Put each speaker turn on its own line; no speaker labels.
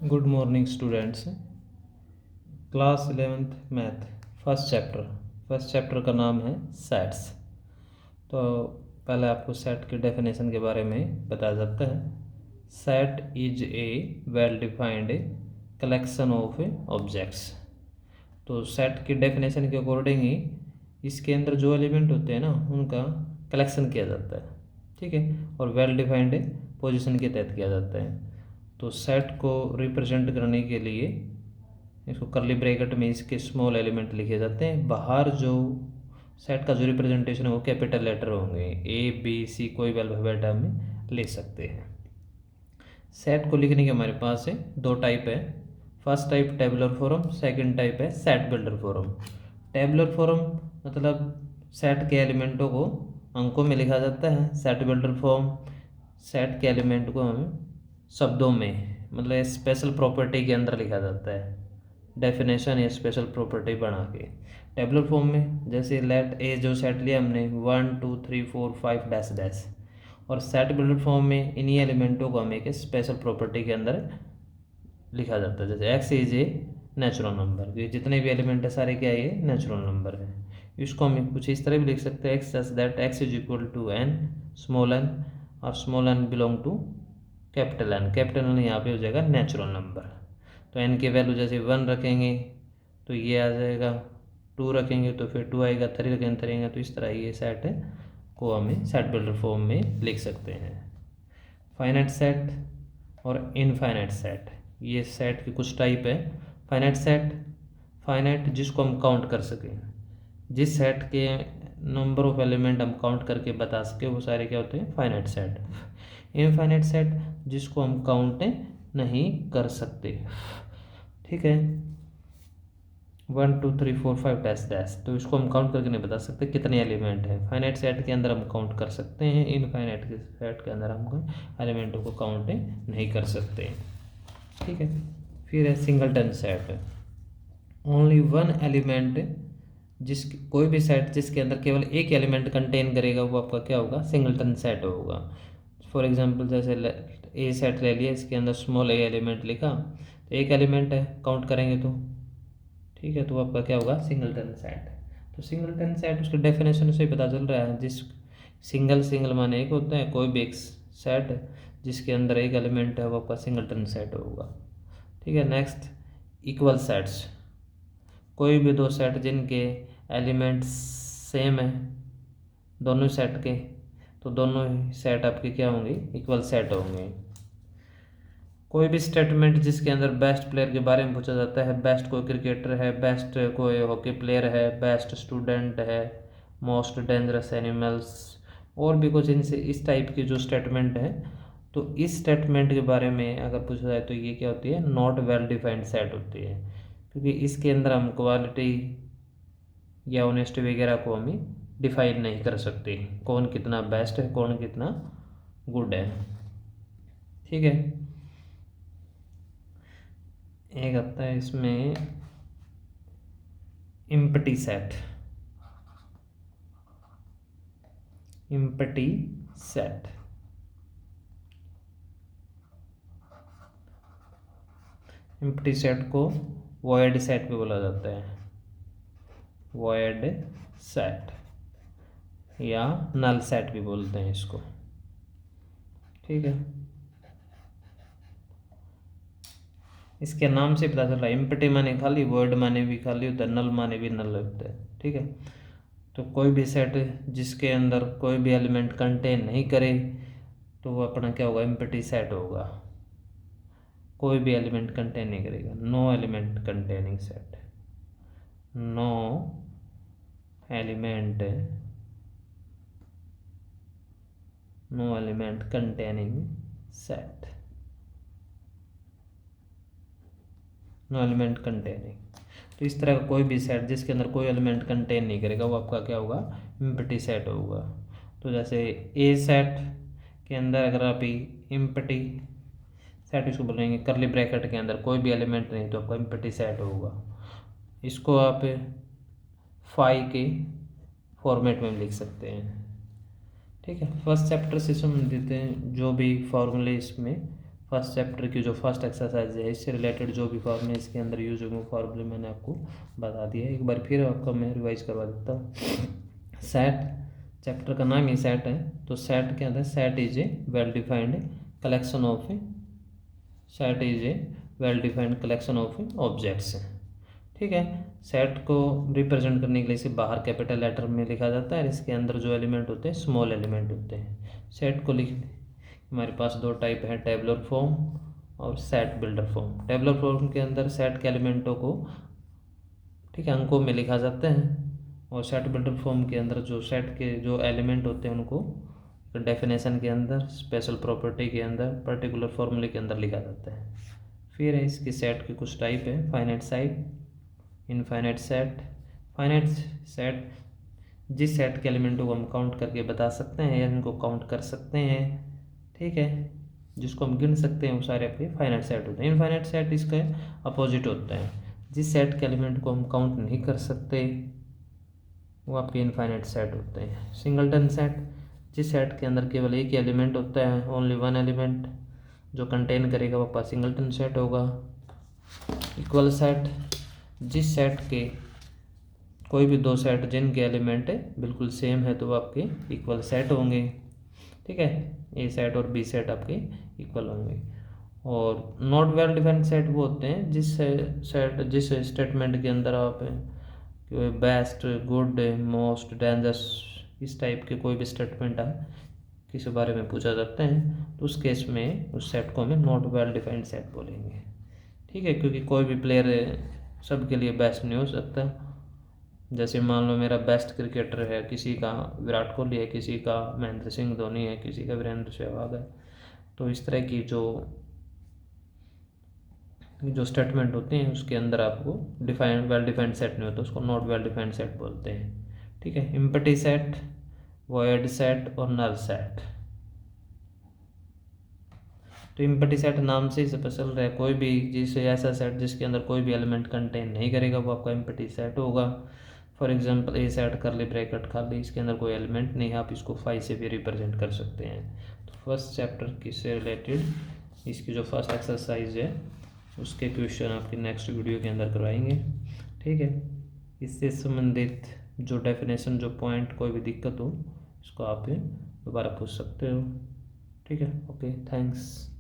Good morning students. Class 11th math first chapter का नाम है सेट्स। तो पहले आपको सेट की डेफिनेशन के बारे में बताया जाता है। Set is a well defined collection of objects. तो सेट की डेफिनेशन के अकॉर्डिंग ही इसके अंदर जो एलिमेंट होते हैं ना उनका कलेक्शन किया जाता है, ठीक है, और वेल डिफाइंड पोजीशन के तहत किया जाता है। तो सेट को रिप्रेजेंट करने के लिए इसको करली ब्रैकेट में इसके स्मॉल एलिमेंट लिखे जाते हैं। बाहर जो सेट का जो रिप्रेजेंटेशन है वो कैपिटल लेटर होंगे, ए बी सी कोई भी अल्फाबेट हम ले सकते हैं। सेट को लिखने के हमारे पास है दो टाइप है। First type tabular form, second type है set builder form. Tabular form मतलब सेट के एलिमेंटों को अंकों में लिखा जाता है। सेट बिल्डर फॉर्म सेट के एलिमेंट को हमें शब्दों में मतलब स्पेशल प्रॉपर्टी के अंदर लिखा जाता है, डेफिनेशन या स्पेशल प्रॉपर्टी बना के। टेबुलर फॉर्म में जैसे लेट ए जो सेट लिया हमने 1 2 3 4 5 डैश डैश, और सेट बिल्डर फॉर्म में इन्हीं एलिमेंटों को हमें एक स्पेशल प्रॉपर्टी के अंदर लिखा जाता है। जैसे x is a natural number, ये जितने भी एलिमेंट है सारे क्या ये नेचुरल नंबर है। इसको हम कुछ इस तरह भी लिख सकते हैं, x such that x is equal to n small n, और small n belong to capital n यहाँ पे हो जाएगा नेचुरल नंबर। तो एन की वैल्यू जैसे 1 रखेंगे तो ये आ जाएगा, 2 रखेंगे तो फिर 2 आएगा, 3 रखेंगे 3 आएगा। तो इस तरह ये सेट को हमें सेट बिल्डर फॉर्म में लिख सकते हैं। फाइनाइट सेट और इनफाइनाइट सेट, ये सेट की कुछ टाइप है। फाइनाइट सेट, फाइनाइट जिसको हम काउंट कर सकें, जिस सेट के नंबर ऑफ एलिमेंट हम काउंट करके बता सके वो सारे क्या होते हैं फाइनाइट सेट। इनफाइनाइट सेट जिसको हम काउंट नहीं कर सकते, ठीक है, 1 2 3 4 5 डैश डैश, तो इसको हम काउंट करके नहीं बता सकते कितने एलिमेंट हैं। फाइनाइट सेट के अंदर हम काउंट कर सकते हैं, इनफाइनाइट के सेट के अंदर हम एलिमेंटों को काउंट नहीं कर सकते, ठीक है। फिर है singleton set, only one element, जिस कोई भी सेट जिसके अंदर केवल एक एलिमेंट कंटेन करेगा वो आपका क्या होगा, सिंगलटन सेट होगा। फॉर एग्जांपल जैसे ए सेट ले लिया, इसके अंदर स्मॉल ए एलिमेंट लिखा, तो एक एलिमेंट है काउंट करेंगे तो, ठीक है, तो आपका क्या होगा सिंगलटन सेट। तो सिंगलटन सेट उसके डेफिनेशन से ही पता चल रहा है, जिस सिंगल माने एक होता है, कोई भी एक सेट जिसके अंदर एक एलिमेंट है वो आपका सिंगलटन सेट होगा, ठीक है। नेक्स्ट इक्वल सेट्स, कोई भी दो सेट जिनके एलिमेंट्स सेम है दोनों सेट के, तो दोनों ही सेट आपके क्या होंगे इक्वल सेट होंगे। कोई भी स्टेटमेंट जिसके अंदर बेस्ट प्लेयर के बारे में पूछा जाता है, बेस्ट कोई क्रिकेटर है, बेस्ट कोई हॉकी प्लेयर है, बेस्ट स्टूडेंट है, मोस्ट डेंजरस एनिमल्स, और भी कुछ इनसे इस टाइप की जो स्टेटमेंट है, तो इस स्टेटमेंट के बारे में अगर पूछा जाए तो ये क्या होती है, नॉट वेल डिफाइंड सेट होती है, क्योंकि इसके अंदर हम क्वालिटी या ऑनेस्टी वगैरह को हम डिफाइन नहीं कर सकते, कौन कितना बेस्ट है कौन कितना गुड है, ठीक है। एक आता है इसमें empty set, empty set, empty set को वॉइड सेट भी बोला जाता है, वॉइड सेट या नल सेट भी बोलते हैं इसको, ठीक है। इसके नाम से पता चल रहा है, इम्पटी माने खाली, वॉइड माने भी खाली होता है, नल माने भी नल होता है, ठीक है। तो कोई भी सेट जिसके अंदर कोई भी एलिमेंट कंटेन नहीं करे तो वो अपना क्या होगा, इम्पटी सेट होगा। कोई भी एलिमेंट कंटेन नहीं करेगा, no element containing set, no element, no element containing set, no element containing. तो इस तरह का कोई भी सेट जिसके अंदर कोई एलिमेंट कंटेन नहीं करेगा वो आपका क्या होगा, इम्पटी सेट होगा। तो जैसे ए सेट के अंदर अगर आप इम्पटी सेट इसको बोलेंगे, करली ब्रैकेट के अंदर कोई भी एलिमेंट नहीं तो आपका इम्पटी सेट होगा। इसको आप फाई के फॉर्मेट में लिख सकते हैं, ठीक है। फर्स्ट चैप्टर से संबंधित हैं जो भी फॉर्मूले इसमें फर्स्ट चैप्टर की जो फर्स्ट एक्सरसाइज है इससे रिलेटेड जो भी फॉर्मूले इसके अंदर यूज होंगे फॉर्मूले मैंने आपको बता दिया है। एक बार फिर आपको मैं रिवाइज करवा देता हूँ। सेट, चैप्टर का नाम ही सेट है, तो सेट क्या है? Set is a well defined collection of set is a well defined collection of objects. ठीक है, सेट को रिप्रेजेंट करने के लिए इसे बाहर कैपिटल लेटर में लिखा जाता है और इसके अंदर जो एलिमेंट होते हैं स्मॉल एलिमेंट होते हैं। सेट को लिखने हमारे पास दो टाइप है, टेबुलर फॉर्म और set builder form. Tabular form के अंदर सेट के एलिमेंटों को ठीक है अंकों में लिखा जाता है और सेट बिल्डर फॉर्म के अंदर जो सेट के जो एलिमेंट होते हैं उनको डेफिनेशन के अंदर, स्पेशल प्रॉपर्टी के अंदर, पर्टिकुलर फॉर्मूले के अंदर लिखा जाता है। फिर है इसकी सेट के कुछ टाइप है, finite set, infinite set. Finite set जिस सेट के एलिमेंटों को हम काउंट करके बता सकते हैं या इनको काउंट कर सकते हैं, ठीक है, जिसको हम गिन सकते हैं वो सारे आपके फाइनाइट सेट होते हैं। इनफाइनाइट सेट इसका अपोजिट होता है, जिस सेट के एलिमेंट को हम काउंट नहीं कर सकते वो आपके इनफाइनाइट सेट होते हैं। सिंगलटन सेट, जिस सेट के अंदर केवल एक ही एलिमेंट होता है, ओनली वन एलिमेंट जो कंटेन करेगा वो आपका सिंगलटन सेट होगा। इक्वल सेट, जिस सेट के कोई भी दो सेट जिनके एलिमेंट बिल्कुल सेम है तो वो आपके इक्वल सेट होंगे। ठीक है, ए सेट और बी सेट आपके इक्वल होंगे। और नॉट वेल डिफाइंड सेट वो होते हैं जिस स्टेटमेंट के अंदर आप बेस्ट, गुड, मोस्ट, डेंजरस इस टाइप के कोई भी स्टेटमेंट है किसी बारे में पूछा जाता है तो उस केस में उस सेट को हमें नॉट वेल डिफाइंड सेट बोलेंगे। ठीक है, क्योंकि कोई भी प्लेयर सबके लिए बेस्ट नहीं हो सकता। जैसे मान लो मेरा बेस्ट क्रिकेटर है, किसी का विराट कोहली है, किसी का महेंद्र सिंह धोनी है, किसी का वीरेंद्र सहवाग है, तो इस तरह की जो स्टेटमेंट होते हैं उसके अंदर आपको वेल डिफाइंड सेट नहीं होता, उसको नॉट वेल डिफाइंड सेट बोलते हैं। ठीक है, एम्प्टी सेट, वॉइड सेट और नल सेट। तो एम्प्टी सेट नाम से ही पता चल रहा है कोई भी जिसे ऐसा सेट जिसके अंदर कोई भी एलिमेंट कंटेन नहीं करेगा वो आपका एम्प्टी सेट होगा। फॉर एग्जांपल ए सेट करली ब्रैकेट खाली, इसके अंदर कोई एलिमेंट नहीं है, आप इसको 5 से भी रिप्रेजेंट कर सकते हैं। तो फर्स्ट चैप्टर की से रिलेटेड इसकी जो फर्स्ट एक्सरसाइज है उसके क्वेश्चन आपकी नेक्स्ट वीडियो के अंदर करवाएंगे। ठीक है, इससे संबंधित जो डेफिनेशन, जो पॉइंट, कोई भी दिक्कत हो इसको आप दोबारा पूछ सकते हो। ठीक है, ओके, थैंक्स।